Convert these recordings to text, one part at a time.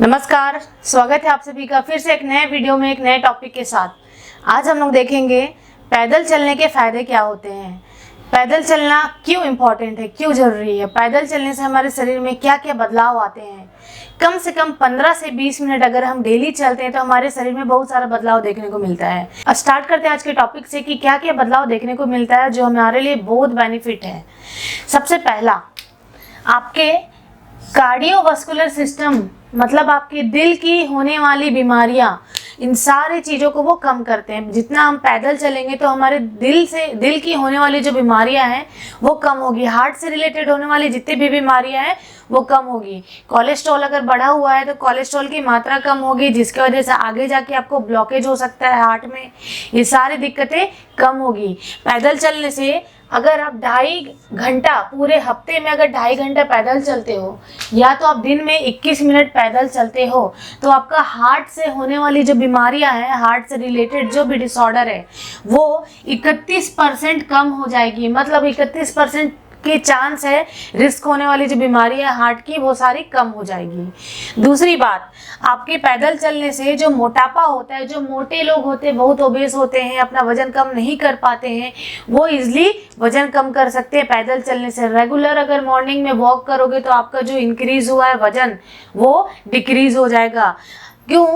नमस्कार, स्वागत है आप सभी का फिर से एक नए वीडियो में एक नए टॉपिक के साथ। आज हम लोग देखेंगे पैदल चलने के फायदे क्या होते हैं, पैदल चलना क्यों इम्पोर्टेंट है, क्यों जरूरी है, पैदल चलने से हमारे शरीर में क्या क्या बदलाव आते हैं। कम से कम 15 से 20 मिनट अगर हम डेली चलते हैं तो हमारे शरीर में बहुत सारा बदलाव देखने को मिलता है। अब स्टार्ट करते हैं आज के टॉपिक से कि क्या क्या बदलाव देखने को मिलता है जो हमारे लिए बहुत बेनिफिट है। सबसे पहला, आपके कार्डियोवास्कुलर सिस्टम मतलब आपके दिल की होने वाली बीमारियां, इन सारी चीज़ों को वो कम करते हैं। जितना हम पैदल चलेंगे तो हमारे दिल की होने वाली जो बीमारियां हैं वो कम होगी। हार्ट से रिलेटेड होने वाली जितनी भी बीमारियां हैं वो कम होगी। कोलेस्ट्रॉल अगर बढ़ा हुआ है तो कोलेस्ट्रॉल की मात्रा कम होगी, जिसकी वजह से आगे जाके आपको ब्लॉकेज हो सकता है हार्ट में। ये सारी दिक्कतें कम होगी पैदल चलने से। अगर आप 2.5 घंटा पूरे हफ्ते में अगर 2.5 घंटा पैदल चलते हो या तो आप दिन में 21 मिनट पैदल चलते हो तो आपका हार्ट से होने वाली जो बीमारियां हैं, हार्ट से रिलेटेड जो भी डिसऑर्डर है वो 31% कम हो जाएगी। मतलब 31% के चांस है रिस्क होने वाली जो बीमारी है हार्ट की वो सारी कम हो जाएगी। दूसरी बात, आपके पैदल चलने से जो मोटापा होता है, जो मोटे लोग होते हैं, बहुत ओबेस होते हैं, अपना वजन कम नहीं कर पाते हैं, वो इजली वजन कम कर सकते हैं पैदल चलने से। रेगुलर अगर मॉर्निंग में वॉक करोगे तो आपका जो इंक्रीज हुआ है वजन वो डिक्रीज हो जाएगा। क्यों?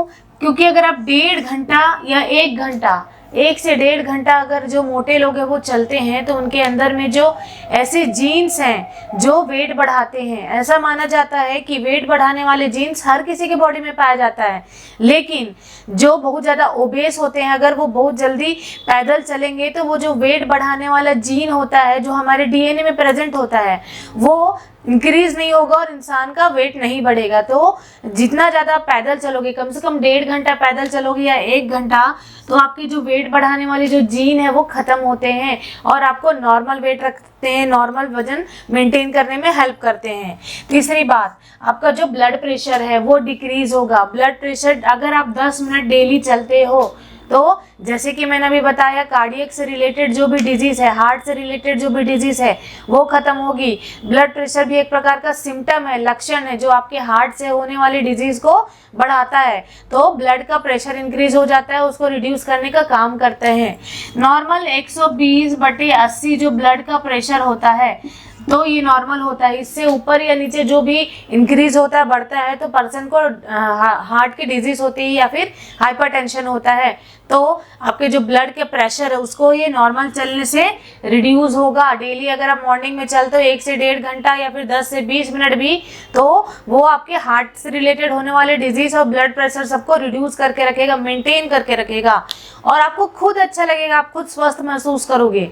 क्योंकि अगर आप 1.5 घंटा या 1 घंटा 1 से 1.5 घंटा अगर जो मोटे लोग हैं वो चलते हैं तो उनके अंदर में जो ऐसे जीन्स हैं जो वेट बढ़ाते हैं, ऐसा माना जाता है कि वेट बढ़ाने वाले जीन्स हर किसी के बॉडी में पाया जाता है, लेकिन जो बहुत ज़्यादा ओबेस होते हैं अगर वो बहुत जल्दी पैदल चलेंगे तो वो जो वेट बढ़ाने वाला जीन होता है जो हमारे डीएनए में प्रेजेंट होता है वो इंक्रीज नहीं होगा और इंसान का वेट नहीं बढ़ेगा। तो जितना ज़्यादा पैदल चलोगे, कम से कम 1.5 घंटा पैदल चलोगे या 1 घंटा, तो आपकी जो वेट बढ़ाने वाली जो जीन है वो ख़त्म होते हैं और आपको नॉर्मल वेट रखते हैं, नॉर्मल वजन मेंटेन करने में हेल्प करते हैं। तीसरी बात, आपका जो ब्लड प्रेशर है वो डिक्रीज होगा। ब्लड प्रेशर अगर आप 10 मिनट डेली चलते हो तो जैसे कि मैंने अभी बताया, कार्डियक से रिलेटेड जो भी डिजीज़ है, हार्ट से रिलेटेड जो भी डिजीज़ है वो ख़त्म होगी। ब्लड प्रेशर भी एक प्रकार का सिम्टम है, लक्षण है जो आपके हार्ट से होने वाली डिजीज़ को बढ़ाता है। तो ब्लड का प्रेशर इंक्रीज हो जाता है, उसको रिड्यूस करने का काम करते हैं। नॉर्मल 120/80 जो ब्लड का प्रेशर होता है तो ये नॉर्मल होता है। इससे ऊपर या नीचे जो भी इंक्रीज होता है, बढ़ता है, तो पर्सन को हार्ट की डिजीज होती है या फिर हाइपरटेंशन होता है। तो आपके जो ब्लड के प्रेशर है उसको ये नॉर्मल चलने से रिड्यूस होगा। डेली अगर आप मॉर्निंग में चलते हो 1 से 1.5 घंटा या फिर 10 से 20 मिनट भी, तो वो आपके हार्ट से रिलेटेड होने वाले डिजीज और ब्लड प्रेशर सबको रिड्यूस करके रखेगा, मेंटेन करके रखेगा और आपको खुद अच्छा लगेगा, आप खुद स्वस्थ महसूस करोगे।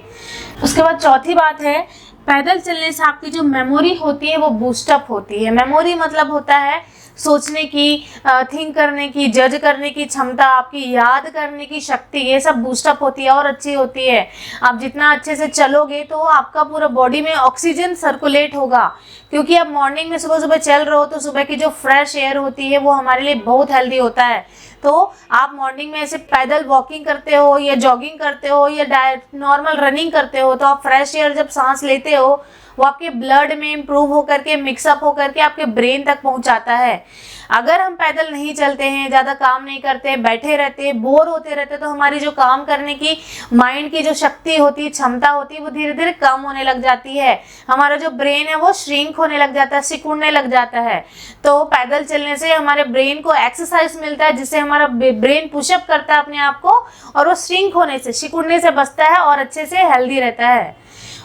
उसके बाद चौथी बात है, पैदल चलने से आपकी जो मेमोरी होती है वो बूस्टअप होती है। मेमोरी मतलब होता है सोचने की, थिंक करने की, जज करने की क्षमता, आपकी याद करने की शक्ति, ये सब बूस्टअप होती है और अच्छी होती है। आप जितना अच्छे से चलोगे तो आपका पूरा बॉडी में ऑक्सीजन सर्कुलेट होगा, क्योंकि आप मॉर्निंग में सुबह सुबह चल रहे हो तो सुबह की जो फ्रेश एयर होती है वो हमारे लिए बहुत हेल्दी होता है। तो आप मॉर्निंग में ऐसे पैदल वॉकिंग करते हो या जॉगिंग करते हो या नॉर्मल रनिंग करते हो तो आप फ्रेश एयर जब सांस लेते हो वो आपके ब्लड में इम्प्रूव होकर के, मिक्सअप होकर के आपके ब्रेन तक पहुंचाता है। अगर हम पैदल नहीं चलते हैं, ज़्यादा काम नहीं करते, बैठे रहते, बोर होते रहते, तो हमारी जो काम करने की, माइंड की जो शक्ति होती है, क्षमता होती है, वो धीरे धीरे कम होने लग जाती है। हमारा जो ब्रेन है वो श्रिंक होने लग जाता है, सिकुड़ने लग जाता है। तो पैदल चलने से हमारे ब्रेन को एक्सरसाइज मिलता है, जिससे हमारा ब्रेन पुशअप करता है अपने आप को और वो श्रिंक होने से, सिकुड़ने से बचता है और अच्छे से हेल्दी रहता है।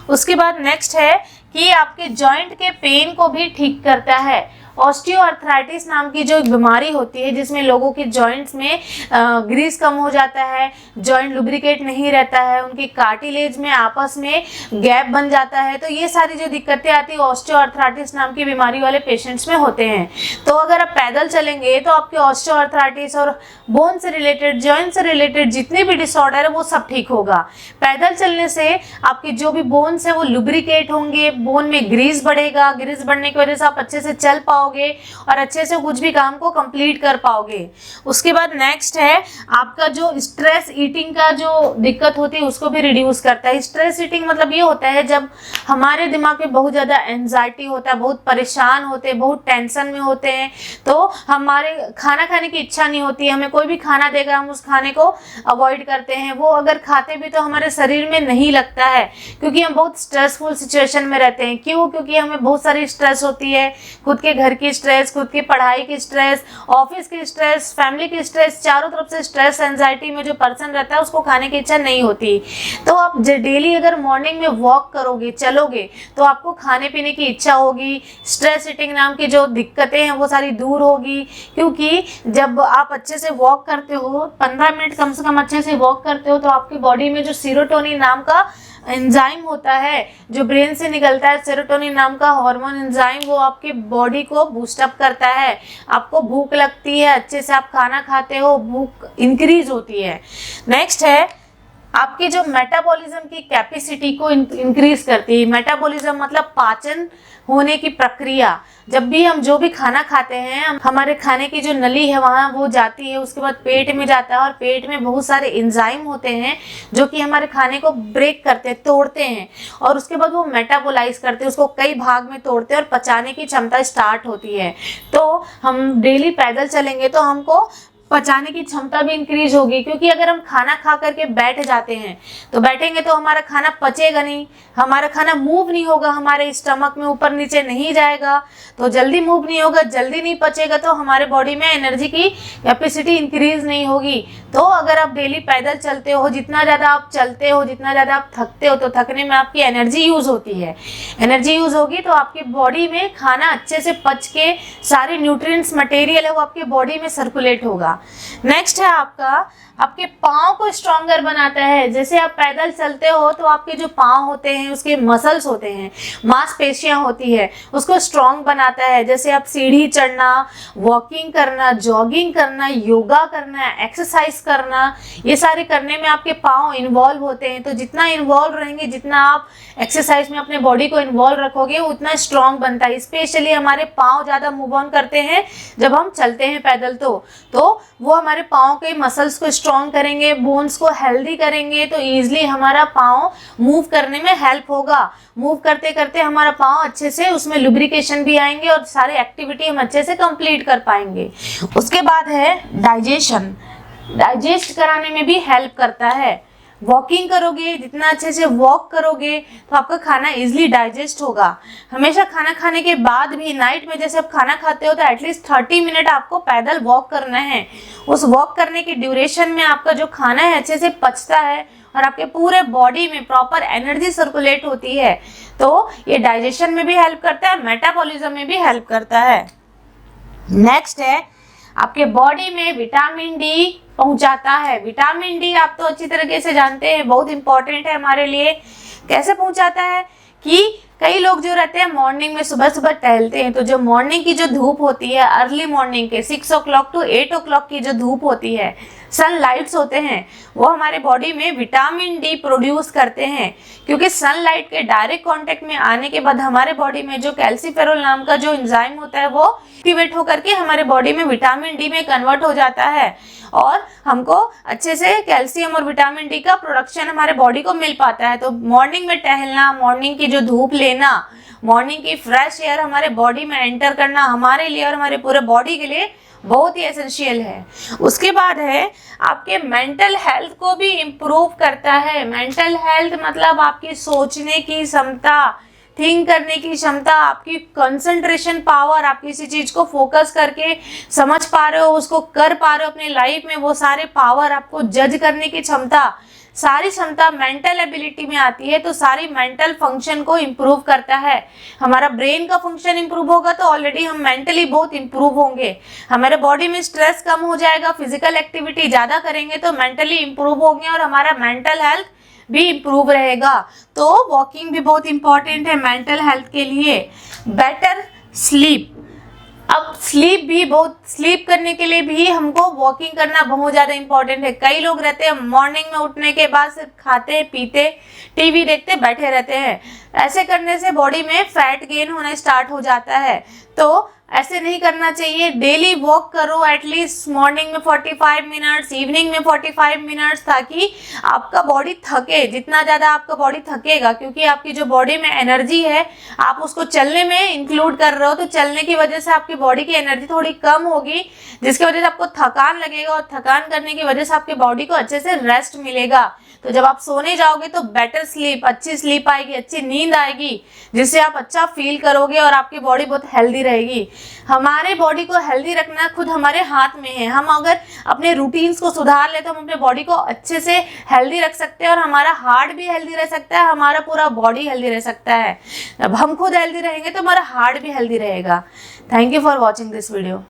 उसके बाद नेक्स्ट है कि आपके जॉइंट के पेन को भी ठीक करता है। ऑस्टियोआर्थराइटिस नाम की जो एक बीमारी होती है जिसमें लोगों के जॉइंट्स में ग्रीस कम हो जाता है, जॉइंट लुब्रिकेट नहीं रहता है, उनकी कार्टिलेज में आपस में गैप बन जाता है, तो ये सारी जो दिक्कतें आती है ऑस्टियोआर्थराइटिस नाम की बीमारी वाले पेशेंट्स में होते हैं। तो अगर आप पैदल चलेंगे तो आपके ऑस्टियोआर्थराइटिस और बोन से रिलेटेड, जॉइंट से रिलेटेड जितने भी डिसऑर्डर है वो सब ठीक होगा। पैदल चलने से आपके जो भी बोन्स है वो लुब्रिकेट होंगे, बोन में ग्रीस बढ़ेगा, ग्रीस बढ़ने की वजह से आप अच्छे से चल पाओगे, पाओगे और अच्छे से कुछ भी काम को कंप्लीट कर पाओगे। उसके बाद नेक्स्ट है आपका जो स्ट्रेस ईटिंग का जो दिक्कत होती है उसको भी रिड्यूस करता है। स्ट्रेस ईटिंग मतलब ये होता है जब हमारे दिमाग में बहुत ज़्यादा एंजाइटी होता है, बहुत परेशान होते हैं, बहुत टेंशन में होते हैं, तो हमारे खाना खाने की इच्छा नहीं होती है। हमें कोई भी खाना देगा हम उस खाने को अवॉइड करते हैं, वो अगर खाते भी तो हमारे शरीर में नहीं लगता है, क्योंकि हम बहुत स्ट्रेसफुल सिचुएशन में रहते हैं। क्यों? क्योंकि हमें बहुत सारी स्ट्रेस होती है, खुद के घर की स्ट्रेस, खुद की पढ़ाई की स्ट्रेस, ऑफिस की स्ट्रेस, फैमिली की स्ट्रेस, चारों तरफ से स्ट्रेस एंजाइटी में जो पर्सन रहता है उसको खाने की इच्छा नहीं होती। तो आप डेली अगर मॉर्निंग में वॉक करोगे, चलोगे, तो आपको खाने पीने की इच्छा होगी, स्ट्रेस ईटिंग नाम की जो दिक्कतें हैं वो सारी दूर होगी। क्योंकि जब आप अच्छे से वॉक करते हो, 15 मिनट कम से कम अच्छे से वॉक करते हो, तो आपकी बॉडी में जो सेरोटोनिन नाम का एंजाइम होता है जो ब्रेन से निकलता है, सेरोटोनिन नाम का हार्मोन एंजाइम, वो आपके बॉडी को बूस्ट अप करता है। आपको भूख लगती है, अच्छे से आप खाना खाते हो, भूख इंक्रीज होती है। नेक्स्ट है आपके जो मेटाबॉलिज्म की कैपेसिटी को इंक्रीज करती है। मेटाबॉलिज्म मतलब पाचन होने की प्रक्रिया। जब भी हम जो भी खाना खाते हैं, हमारे खाने की जो नली है वहाँ वो जाती है, उसके बाद पेट में जाता है, और पेट में बहुत सारे एंजाइम होते हैं जो कि हमारे खाने को ब्रेक करते हैं, तोड़ते हैं, और उसके बाद वो मेटाबोलाइज करते हैं, उसको कई भाग में तोड़ते हैं और पचाने की क्षमता स्टार्ट होती है। तो हम डेली पैदल चलेंगे तो हमको पचाने की क्षमता भी इंक्रीज होगी, क्योंकि अगर हम खाना खा करके बैठ जाते हैं तो बैठेंगे तो हमारा खाना पचेगा नहीं, हमारा खाना मूव नहीं होगा, हमारे स्टमक में ऊपर नीचे नहीं जाएगा, तो जल्दी मूव नहीं होगा, जल्दी नहीं पचेगा, तो हमारे बॉडी में एनर्जी की कैपेसिटी इंक्रीज नहीं होगी। तो अगर आप डेली पैदल चलते हो, जितना ज़्यादा आप चलते हो, जितना ज़्यादा आप थकते हो, तो थकने में आपकी एनर्जी यूज़ होती है। एनर्जी यूज़ होगी तो आपकी बॉडी में खाना अच्छे से पच के सारे न्यूट्रिएंट्स मटेरियल है वो आपके बॉडी में सर्कुलेट होगा। नेक्स्ट है आपके पाँव को स्ट्रॉन्गर बनाता है। जैसे आप पैदल चलते हो तो आपके जो पाँव होते हैं, उसके मसल्स होते हैं, मांसपेशियां होती है, उसको स्ट्रॉन्ग बनाता है। जैसे आप सीढ़ी चढ़ना, वॉकिंग करना, जॉगिंग करना, योगा करना, एक्सरसाइज करना, ये सारे करने में आपके पाँव इन्वॉल्व होते हैं। तो जितना इन्वॉल्व रहेंगे, जितना आप एक्सरसाइज में अपने बॉडी को इन्वॉल्व रखोगे, उतना स्ट्रॉन्ग बनता है। स्पेशली हमारे पाँव ज़्यादा मूव ऑन करते हैं जब हम चलते हैं पैदल, तो वो हमारे पाँव के मसल्स को स्ट्रॉन्ग करेंगे, बोन्स को हेल्दी करेंगे, तो ईजिली हमारा पाँव मूव करने में हेल्प होगा। मूव करते करते हमारा पाँव अच्छे से, उसमें लुब्रिकेशन भी आएंगे और सारे एक्टिविटी हम अच्छे से कंप्लीट कर पाएंगे। उसके बाद है डाइजेशन। डाइजेस्ट कराने में भी हेल्प करता है। वॉकिंग करोगे, जितना अच्छे से वॉक करोगे तो आपका खाना इजीली डाइजेस्ट होगा। हमेशा खाना खाने के बाद भी नाइट में जैसे आप खाना खाते हो तो एटलीस्ट 30 मिनट आपको पैदल वॉक करना है। उस वॉक करने की ड्यूरेशन में आपका जो खाना है अच्छे से पचता है और आपके पूरे बॉडी में प्रॉपर एनर्जी सर्कुलेट होती है। तो ये डाइजेशन में भी हेल्प करता है, मेटाबॉलिज्म में भी हेल्प करता है। नेक्स्ट है आपके बॉडी में विटामिन डी पहुंचाता है। विटामिन डी आप तो अच्छी तरीके से जानते हैं, बहुत इंपॉर्टेंट है हमारे लिए। कैसे पहुंचाता है कि कई लोग जो रहते हैं मॉर्निंग में सुबह सुबह टहलते हैं, तो जो मॉर्निंग की जो धूप होती है, अर्ली मॉर्निंग के 6 o'clock to 8 o'clock की जो धूप होती है, सनलाइट्स होते हैं, वो हमारे बॉडी में विटामिन डी प्रोड्यूस करते हैं। क्योंकि सनलाइट के डायरेक्ट कांटेक्ट में आने के बाद हमारे बॉडी में जो कैल्सीफेरोल नाम का जो एंजाइम होता है वो एक्टिवेट होकर के हमारे बॉडी में विटामिन डी में कन्वर्ट हो जाता है, और हमको अच्छे से कैल्शियम और विटामिन डी का प्रोडक्शन हमारे बॉडी को मिल पाता है। तो मॉर्निंग में टहलना, मॉर्निंग की जो धूप लेना, मॉर्निंग की फ्रेश एयर हमारे बॉडी में एंटर करना हमारे लिए और हमारे पूरे बॉडी के लिए बहुत ही एसेंशियल है। उसके बाद है आपके मेंटल हेल्थ को भी इम्प्रूव करता है। मेंटल हेल्थ मतलब आपकी सोचने की क्षमता, थिंक करने की क्षमता, आपकी कंसंट्रेशन पावर, आप किसी चीज को फोकस करके समझ पा रहे हो, उसको कर पा रहे हो अपनी लाइफ में, वो सारे पावर, आपको जज करने की क्षमता, सारी क्षमता मेंटल एबिलिटी में आती है। तो सारी मेंटल फंक्शन को इम्प्रूव करता है। हमारा ब्रेन का फंक्शन इम्प्रूव होगा तो ऑलरेडी हम मेंटली बहुत इम्प्रूव होंगे। हमारे बॉडी में स्ट्रेस कम हो जाएगा, फिजिकल एक्टिविटी ज़्यादा करेंगे तो मेंटली इम्प्रूव होंगे और हमारा मेंटल हेल्थ भी इम्प्रूव रहेगा। तो वॉकिंग भी बहुत इंपॉर्टेंट है मेंटल हेल्थ के लिए। बेटर स्लीप, अब स्लीप करने के लिए भी हमको वॉकिंग करना बहुत ज़्यादा इंपॉर्टेंट है। कई लोग रहते हैं मॉर्निंग में उठने के बाद सिर्फ खाते पीते टीवी देखते बैठे रहते हैं। ऐसे करने से बॉडी में फैट गेन होना स्टार्ट हो जाता है। तो ऐसे नहीं करना चाहिए। डेली वॉक करो, एटलीस्ट मॉर्निंग में 45 मिनट्स, इवनिंग में 45 मिनट्स, ताकि आपका बॉडी थके। जितना ज़्यादा आपका बॉडी थकेगा, क्योंकि आपकी जो बॉडी में एनर्जी है आप उसको चलने में इंक्लूड कर रहे हो, तो चलने की वजह से आपकी बॉडी की एनर्जी थोड़ी कम होगी, जिसकी वजह से आपको थकान लगेगा, और थकान करने की वजह से आपके बॉडी को अच्छे से रेस्ट मिलेगा। तो जब आप सोने जाओगे तो बेटर स्लीप, अच्छी स्लीप आएगी, अच्छी नींद आएगी, जिससे आप अच्छा फील करोगे और आपकी बॉडी बहुत हेल्दी रहेगी। हमारे बॉडी को हेल्दी रखना खुद हमारे हाथ में है। हम अगर अपने रूटीन्स को सुधार ले तो हम अपने बॉडी को अच्छे से हेल्दी रख सकते हैं, और हमारा हार्ट भी हेल्दी रह सकता है, हमारा पूरा बॉडी हेल्दी रह सकता है। अब हम खुद हेल्दी रहेंगे तो हमारा हार्ट भी हेल्दी रहेगा। Thank you for watching this video.